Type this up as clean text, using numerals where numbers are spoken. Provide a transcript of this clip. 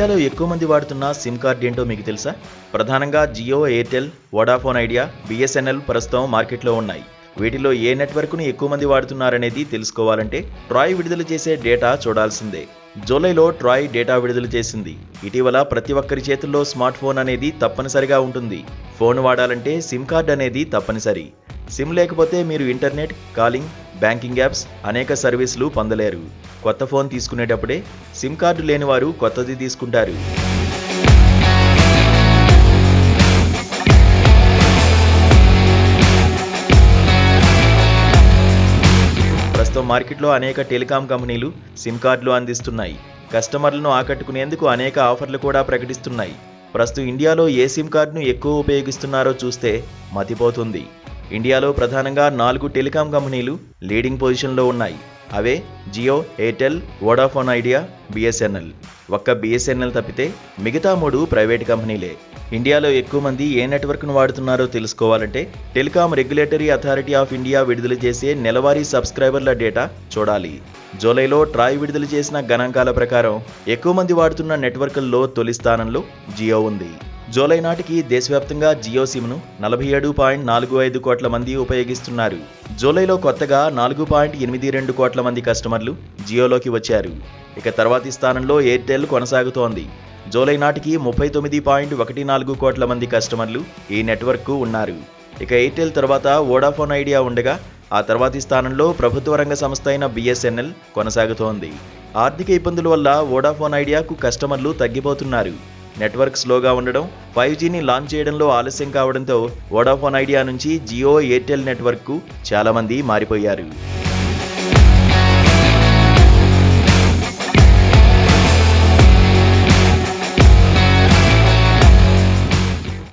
ఇండియాలో ఎక్కువ మంది వాడుతున్న సిమ్ కార్డ్ ఏంటో మీకు తెలుసా? ప్రధానంగా జియో, ఎయిర్టెల్, వోడాఫోన్ ఐడియా, బిఎస్ఎన్ఎల్ ప్రస్తుతం మార్కెట్లో ఉన్నాయి. వీటిలో ఏ నెట్వర్క్ను ఎక్కువ మంది వాడుతున్నారనేది తెలుసుకోవాలంటే ట్రాయ్ విడుదల చేసే డేటా చూడాల్సిందే. జూలైలో ట్రాయ్ డేటా విడుదల చేసింది. ఇటీవల ప్రతి ఒక్కరి చేతుల్లో స్మార్ట్ ఫోన్ అనేది తప్పనిసరిగా ఉంటుంది. ఫోన్ వాడాలంటే సిమ్ కార్డ్ అనేది తప్పనిసరి. సిమ్ లేకపోతే మీరు ఇంటర్నెట్, కాలింగ్, బ్యాంకింగ్ యాప్స్, అనేక సర్వీసులు పొందలేరు. కొత్త ఫోన్ తీసుకునేటప్పుడే సిమ్ కార్డు లేని వారు కొత్తది తీసుకుంటారు. ప్రస్తుతం మార్కెట్లో అనేక టెలికాం కంపెనీలు సిమ్ కార్డులు అందిస్తున్నాయి. కస్టమర్లను ఆకట్టుకునేందుకు అనేక ఆఫర్లు కూడా ప్రకటిస్తున్నాయి. ప్రస్తుతం ఇండియాలో ఏ సిమ్ కార్డును ఎక్కువ ఉపయోగిస్తున్నారో చూస్తే మతిపోతుంది. ఇండియాలో ప్రధానంగా 4 టెలికాం కంపెనీలు లీడింగ్ పొజిషన్లో ఉన్నాయి. అవే Jio, Airtel, Vodafone idea, BSNL. ఒక్క బిఎస్ఎన్ఎల్ తప్పితే మిగతా 3 ప్రైవేట్ కంపెనీలే. ఇండియాలో ఎక్కువ మంది ఏ నెట్వర్క్ను వాడుతున్నారో తెలుసుకోవాలంటే telecom regulatory authority of India విడుదల చేసే నెలవారీ సబ్స్క్రైబర్ల డేటా చూడాలి. జూలైలో ట్రాయ్ విడుదల చేసిన గణాంకాల ప్రకారం ఎక్కువ మంది వాడుతున్న నెట్వర్క్ల్లో తొలి స్థానంలో జియో ఉంది. జూలై నాటికి దేశవ్యాప్తంగా జియో సిమ్ను 47.45 కోట్ల మంది ఉపయోగిస్తున్నారు. జూలైలో కొత్తగా 4.82 కోట్ల మంది కస్టమర్లు జియోలోకి వచ్చారు. ఇక తర్వాతి స్థానంలో ఎయిర్టెల్ కొనసాగుతోంది. జూలై నాటికి 39.14 కోట్ల మంది కస్టమర్లు ఈ నెట్వర్క్కు ఉన్నారు. ఇక ఎయిర్టెల్ తర్వాత వోడాఫోన్ ఐడియా ఉండగా ఆ తర్వాతి స్థానంలో ప్రభుత్వ రంగ సంస్థ అయిన బిఎస్ఎన్ఎల్ కొనసాగుతోంది. ఆర్థిక ఇబ్బందుల వల్ల వోడాఫోన్ ఐడియాకు కస్టమర్లు తగ్గిపోతున్నారు. నెట్వర్క్ స్లోగా ఉండడం, 5Gని లాంచ్ చేయడంలో ఆలస్యం కావడంతో వోడాఫోన్ ఐడియా నుంచి జియో, ఎయిర్టెల్ నెట్వర్క్కు చాలామంది మారిపోయారు.